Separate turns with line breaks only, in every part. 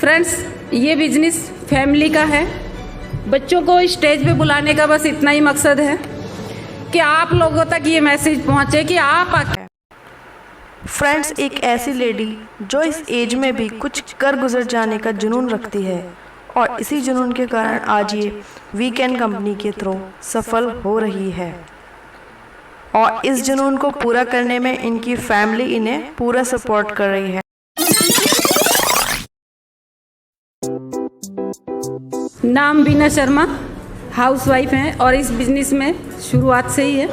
Friends, ये business family का है। बच्चों को स्टेज पे बुलाने का बस इतना ही मकसद है कि आप लोगों तक ये मैसेज पहुंचे कि आप
फ्रेंड्स, एक ऐसी लेडी जो इस एज में भी कुछ कर गुजर जाने का जुनून रखती है और इसी जुनून के कारण आज ये वीकेंड कंपनी के थ्रू सफल हो रही है और इस जुनून को पूरा करने में इनकी फैमिली इन्हें पूरा सपोर्ट कर रही है।
नाम बीना शर्मा, हाउसवाइफ हैं और इस बिजनेस में शुरुआत से ही है।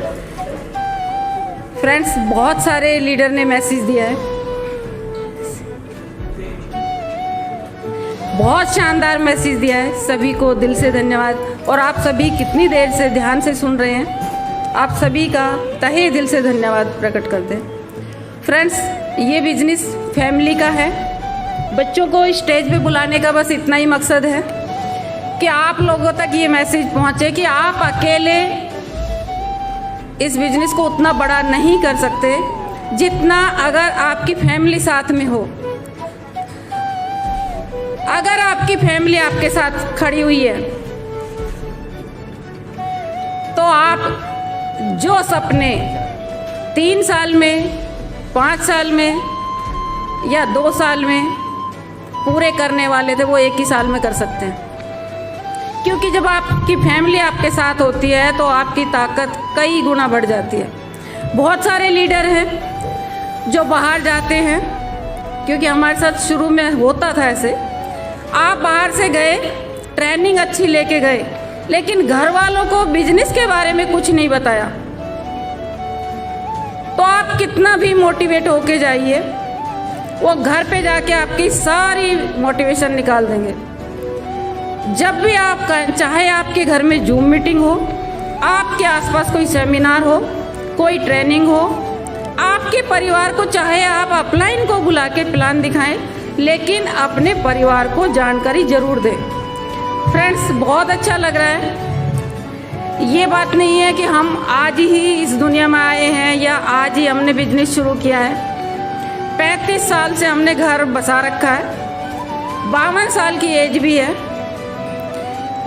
फ्रेंड्स, बहुत सारे लीडर ने मैसेज दिया है, बहुत शानदार मैसेज दिया है। सभी को दिल से धन्यवाद। और आप सभी कितनी देर से ध्यान से सुन रहे हैं, आप सभी का तहे दिल से धन्यवाद प्रकट करते हैं। फ्रेंड्स, ये बिजनेस फैमिली का है। बच्चों को स्टेज पे बुलाने का बस इतना ही मकसद है कि आप लोगों तक ये मैसेज पहुंचे कि आप अकेले इस बिजनेस को उतना बड़ा नहीं कर सकते जितना अगर आपकी फैमिली साथ में हो। अगर आपकी फैमिली आपके साथ खड़ी हुई है तो आप जो सपने 3 साल में, 5 साल में या 2 साल में पूरे करने वाले थे वो 1 ही साल में कर सकते हैं। क्योंकि जब आपकी फैमिली आपके साथ होती है तो आपकी ताकत कई गुना बढ़ जाती है। बहुत सारे लीडर हैं जो बाहर जाते हैं, क्योंकि हमारे साथ शुरू में होता था ऐसे। आप बाहर से गए, ट्रेनिंग अच्छी लेके गए, लेकिन घर वालों को बिजनेस के बारे में कुछ नहीं बताया, तो आप कितना भी मोटिवेट होके जाइए, वो घर पे जाके आपकी सारी मोटिवेशन निकाल देंगे। जब भी आप चाहे आपके घर में जूम मीटिंग हो, आपके आसपास कोई सेमिनार हो, कोई ट्रेनिंग हो, आपके परिवार को चाहे आप अपलाइन को बुला के प्लान दिखाएं, लेकिन अपने परिवार को जानकारी जरूर दें। फ्रेंड्स, बहुत अच्छा लग रहा है। ये बात नहीं है कि हम आज ही इस दुनिया में आए हैं या आज ही हमने बिजनेस शुरू किया है। 35 साल से हमने घर बसा रखा है, 52 साल की एज भी है,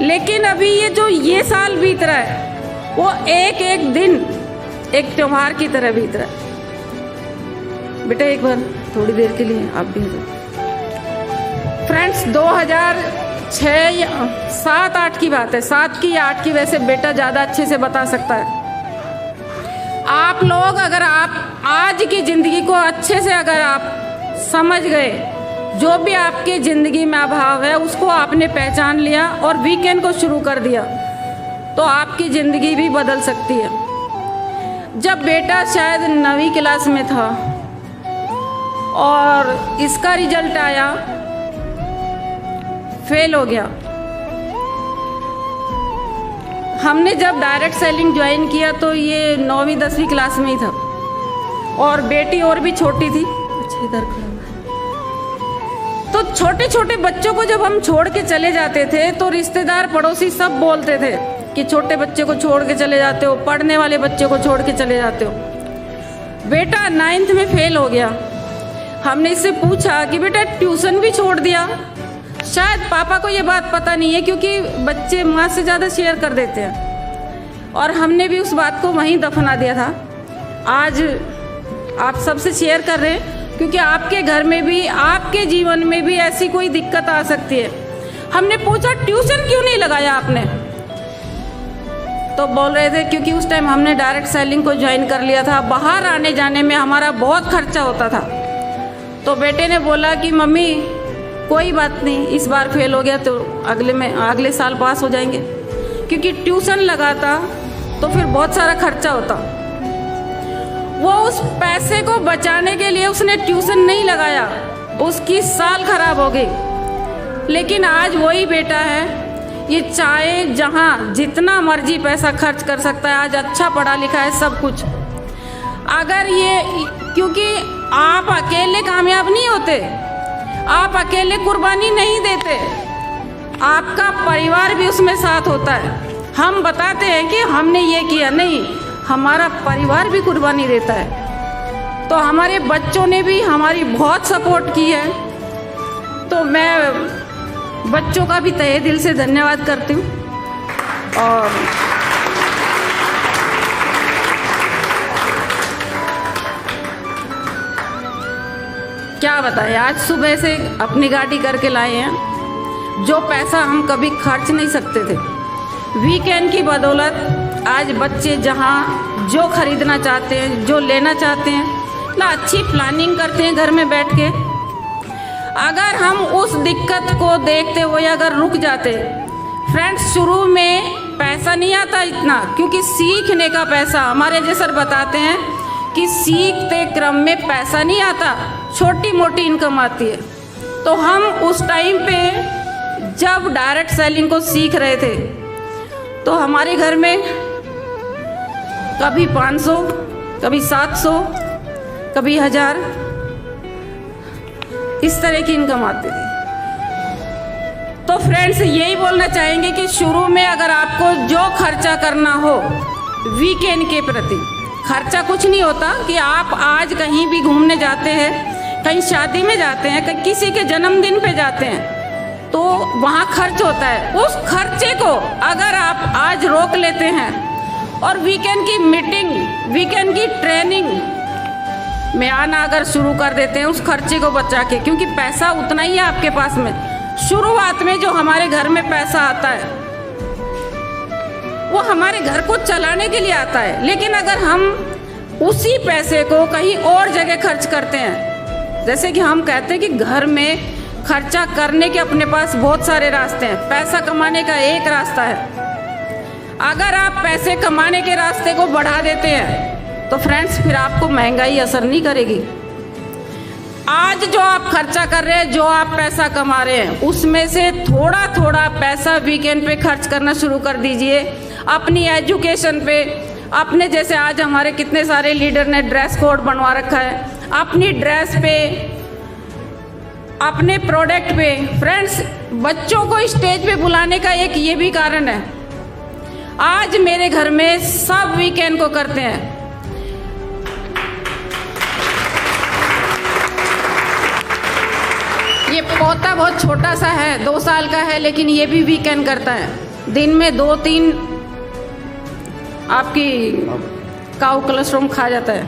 लेकिन अभी ये साल बीत रहा है वो एक एक दिन एक त्योहार की तरह बीत रहा है। बेटा एक बार थोड़ी देर के लिए आप भी हो जाओ। फ्रेंड्स, 2006 या 7-8 की बात है, 7 की या 8 की, वैसे बेटा ज़्यादा अच्छे से बता सकता है। आप लोग अगर आप आज की ज़िंदगी को अच्छे से अगर आप समझ गए, जो भी आपकी ज़िंदगी में अभाव है उसको आपने पहचान लिया और वीकेंड को शुरू कर दिया, तो आपकी ज़िंदगी भी बदल सकती है। जब बेटा शायद 9वीं क्लास में था और इसका रिजल्ट आया, फेल हो गया। हमने जब डायरेक्ट सेलिंग ज्वाइन किया तो ये 9वीं 10वीं क्लास में ही था और बेटी और भी छोटी थी। अच्छा, इधर खड़ा। तो छोटे छोटे बच्चों को जब हम छोड़ के चले जाते थे तो रिश्तेदार पड़ोसी सब बोलते थे कि छोटे बच्चे को छोड़ के चले जाते हो, पढ़ने वाले बच्चे को छोड़ के चले जाते हो। बेटा 9th में फेल हो गया। हमने इससे पूछा कि बेटा ट्यूशन भी छोड़ दिया। शायद पापा को ये बात पता नहीं है, क्योंकि बच्चे माँ से ज़्यादा शेयर कर देते हैं, और हमने भी उस बात को वहीं दफना दिया था। आज आप सबसे शेयर कर रहे हैं क्योंकि आपके घर में भी, आपके जीवन में भी ऐसी कोई दिक्कत आ सकती है। हमने पूछा ट्यूशन क्यों नहीं लगाया आपने, तो बोल रहे थे क्योंकि उस टाइम हमने डायरेक्ट सेलिंग को ज्वाइन कर लिया था, बाहर आने जाने में हमारा बहुत खर्चा होता था। तो बेटे ने बोला कि मम्मी कोई बात नहीं, इस बार फेल हो गया तो अगले साल पास हो जाएंगे, क्योंकि ट्यूशन लगाता तो फिर बहुत सारा खर्चा होता। वो उस पैसे को बचाने के लिए उसने ट्यूशन नहीं लगाया, उसकी साल खराब हो गई। लेकिन आज वही बेटा है, ये चाहे जहाँ जितना मर्जी पैसा खर्च कर सकता है, आज अच्छा पढ़ा लिखा है, सब कुछ। अगर ये, क्योंकि आप अकेले कामयाब नहीं होते, आप अकेले कुर्बानी नहीं देते, आपका परिवार भी उसमें साथ होता है। हम बताते हैं कि हमने ये किया, नहीं, हमारा परिवार भी कुर्बानी देता है। तो हमारे बच्चों ने भी हमारी बहुत सपोर्ट की है। तो मैं बच्चों का भी तहे दिल से धन्यवाद करती हूँ। और क्या बताएं, आज सुबह से अपनी गाड़ी करके लाए हैं। जो पैसा हम कभी खर्च नहीं सकते थे, वीकेंड की बदौलत आज बच्चे जहाँ जो खरीदना चाहते हैं, जो लेना चाहते हैं ना, अच्छी प्लानिंग करते हैं घर में बैठ के। अगर हम उस दिक्कत को देखते हुए अगर रुक जाते, फ्रेंड्स शुरू में पैसा नहीं आता इतना, क्योंकि सीखने का पैसा, हमारे अजय सर बताते हैं कि सीखते क्रम में पैसा नहीं आता, छोटी मोटी इनकम आती है। तो हम उस टाइम पे जब डायरेक्ट सेलिंग को सीख रहे थे तो हमारे घर में कभी 500, कभी 700, कभी 1000 इस तरह की इनकम आती थी। तो फ्रेंड्स यही बोलना चाहेंगे कि शुरू में अगर आपको जो खर्चा करना हो वीकेंड के प्रति, खर्चा कुछ नहीं होता कि आप आज कहीं भी घूमने जाते हैं, कहीं शादी में जाते हैं, कहीं किसी के जन्मदिन पे जाते हैं तो वहाँ खर्च होता है। उस खर्चे को अगर आप आज रोक लेते हैं और वीकेंड की मीटिंग, वीकेंड की ट्रेनिंग में आना अगर शुरू कर देते हैं उस खर्चे को बचा के, क्योंकि पैसा उतना ही है आपके पास में। शुरुआत में जो हमारे घर में पैसा आता है वो हमारे घर को चलाने के लिए आता है, लेकिन अगर हम उसी पैसे को कहीं और जगह खर्च करते हैं, जैसे कि हम कहते हैं कि घर में खर्चा करने के अपने पास बहुत सारे रास्ते हैं, पैसा कमाने का एक रास्ता है। अगर आप पैसे कमाने के रास्ते को बढ़ा देते हैं तो फ्रेंड्स फिर आपको महंगाई असर नहीं करेगी। आज जो आप खर्चा कर रहे हैं, जो आप पैसा कमा रहे हैं, उसमें से थोड़ा थोड़ा पैसा वीकेंड पे खर्च करना शुरू कर दीजिए, अपनी एजुकेशन पे। अपने जैसे आज हमारे कितने सारे लीडर ने ड्रेस कोड बनवा रखा है, अपनी ड्रेस पे, अपने प्रोडक्ट पे। फ्रेंड्स बच्चों को स्टेज पे बुलाने का एक ये भी कारण है, आज मेरे घर में सब वीकेंड को करते हैं। ये पोता बहुत छोटा सा है, 2 साल का है, लेकिन ये भी वीकेंड करता है। दिन में 2-3 आपकी काऊ कोलेस्ट्रॉल खा जाता है।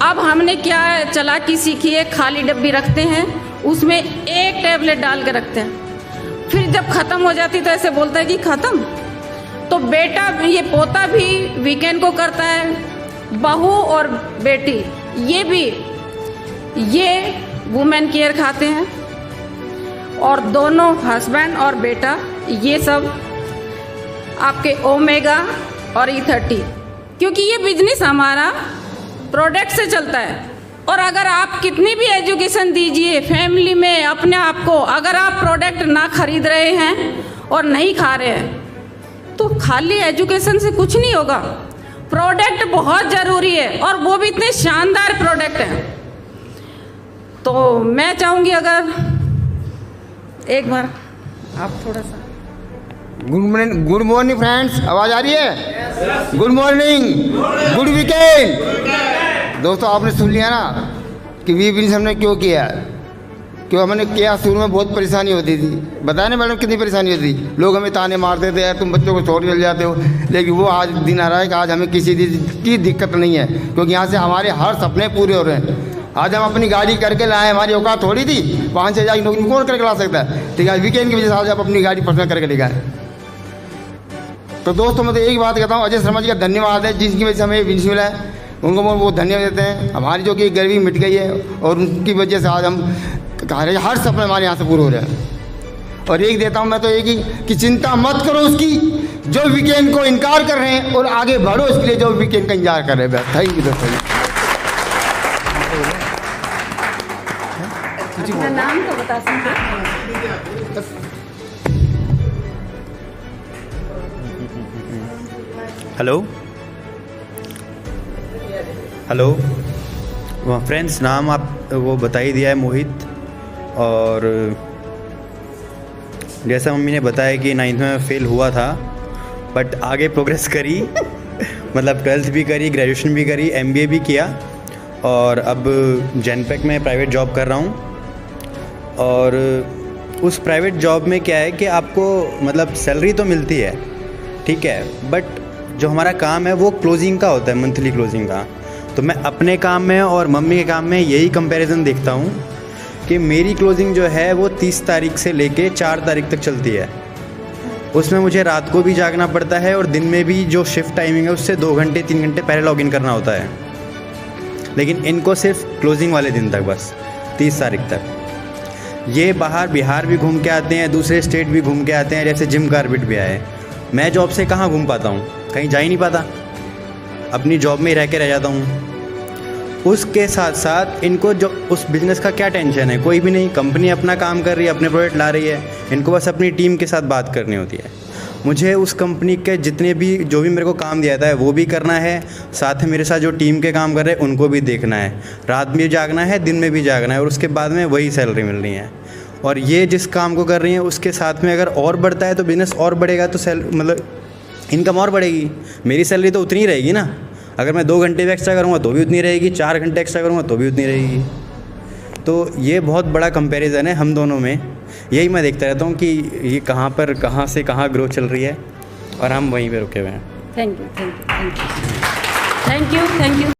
अब हमने क्या चालाकी सीखी है, खाली डब्बी रखते हैं, उसमें एक टैबलेट डाल के रखते हैं, फिर जब ख़त्म हो जाती तो ऐसे बोलता है कि ख़त्म। तो बेटा, ये पोता भी वीकेंड को करता है, बहू और बेटी ये वुमेन केयर खाते हैं, और दोनों हस्बैंड और बेटा ये सब आपके ओमेगा और E30, क्योंकि ये बिजनेस हमारा प्रोडक्ट से चलता है। और अगर आप कितनी भी एजुकेशन दीजिए फैमिली में अपने आप को, अगर आप प्रोडक्ट ना खरीद रहे हैं और नहीं खा रहे हैं तो खाली एजुकेशन से कुछ नहीं होगा। प्रोडक्ट बहुत ज़रूरी है, और वो भी इतने शानदार प्रोडक्ट हैं। तो मैं चाहूँगी अगर एक बार आप थोड़ा सा।
गुड मॉर्निंग फ्रेंड्स, आवाज़ आ रही है? Good morning, good weekend. दोस्तों आपने सुन लिया ना कि वी बिजनेस हमने क्यों किया, क्यों हमने किया। शुरू में बहुत परेशानी होती थी, बताया ना मैडम कितनी परेशानी होती थी। लोग हमें ताने मारते थे, तुम बच्चों को छोड़ चल जाते हो, लेकिन वो आज दिन आ रहा है कि आज हमें किसी की दिक्कत नहीं है, क्योंकि यहाँ से हमारे हर सपने पूरे हो रहे हैं। आज हम अपनी गाड़ी करके लाए, हमारी औकात थोड़ी थी 5-6 हज़ार की नौकरी कौन करके ला सकता है, ठीक है। वीकेंड की वजह से आज आप अपनी गाड़ी पर्सनल करके ले गए। तो दोस्तों मैं तो एक बात कहता हूँ, अजय शर्मा जी का धन्यवाद है, जिसकी वजह से हमें बिजनेस मिला है, उनको वो धन्यवाद देते हैं। हमारी जो कि गर्मी मिट गई है, और उनकी वजह से आज हम हर सपने हमारे यहाँ से पूरे हो रहे हैं। और एक देता हूँ मैं तो एक ही कि चिंता मत करो उसकी जो वीकेंड को इनकार कर रहे हैं, और आगे बढ़ो इसके लिए जो वीकेंड का इंतजार कर रहे हैं। थैंक यू दोस्तों।
नाम तो बता सकते।
हेलो फ्रेंड्स, नाम आप वो बता ही दिया है, मोहित। और जैसा मम्मी ने बताया कि 9th में फ़ेल हुआ था, बट आगे प्रोग्रेस करी मतलब 12th भी करी, ग्रेजुएशन भी करी, MBA भी किया, और अब जेनपेक में प्राइवेट जॉब कर रहा हूँ। और उस प्राइवेट जॉब में क्या है कि आपको मतलब सैलरी तो मिलती है, ठीक है, बट जो हमारा काम है वो क्लोजिंग का होता है, मंथली क्लोजिंग का। तो मैं अपने काम में और मम्मी के काम में यही कंपैरिजन देखता हूँ कि मेरी क्लोजिंग जो है वो 30 तारीख से लेके 4 तारीख तक चलती है। उसमें मुझे रात को भी जागना पड़ता है और दिन में भी जो शिफ्ट टाइमिंग है उससे 2 घंटे 3 घंटे पहले लॉगिन करना होता है। लेकिन इनको सिर्फ क्लोजिंग वाले दिन तक, बस 30 तारीख तक। ये बाहर बिहार भी घूम के आते हैं, दूसरे स्टेट भी घूम के आते हैं, जैसे जिम कार्बेट भी आए। मैं जॉब से कहाँ घूम पाता हूँ, कहीं जा ही नहीं पाता, अपनी जॉब में ही रह के रह जाता हूँ। उसके साथ साथ इनको जो उस बिज़नेस का क्या टेंशन है, कोई भी नहीं। कंपनी अपना काम कर रही है, अपने प्रोडक्ट ला रही है, इनको बस अपनी टीम के साथ बात करनी होती है। मुझे उस कंपनी के जितने भी जो भी मेरे को काम दिया था है वो भी करना है, साथ में मेरे साथ जो टीम के काम कर रहे हैं उनको भी देखना है, रात में भी जागना है, दिन में भी जागना है, और उसके बाद में वही सैलरी मिलनी है। और ये जिस काम को कर रही हैं उसके साथ में अगर और बढ़ता है तो बिज़नेस और बढ़ेगा, तो मतलब इनकम और बढ़ेगी। मेरी सैलरी तो उतनी ही रहेगी ना। अगर मैं 2 घंटे भी एक्स्ट्रा करूँगा तो भी उतनी रहेगी, 4 घंटे एक्स्ट्रा करूँगा तो भी उतनी रहेगी। तो ये बहुत बड़ा कंपैरिजन है हम दोनों में। यही मैं देखता रहता हूँ कि ये कहाँ से कहाँ ग्रोथ चल रही है और हम वहीं पे रुके हुए हैं।
Thank you, thank you, thank you, thank you, thank you.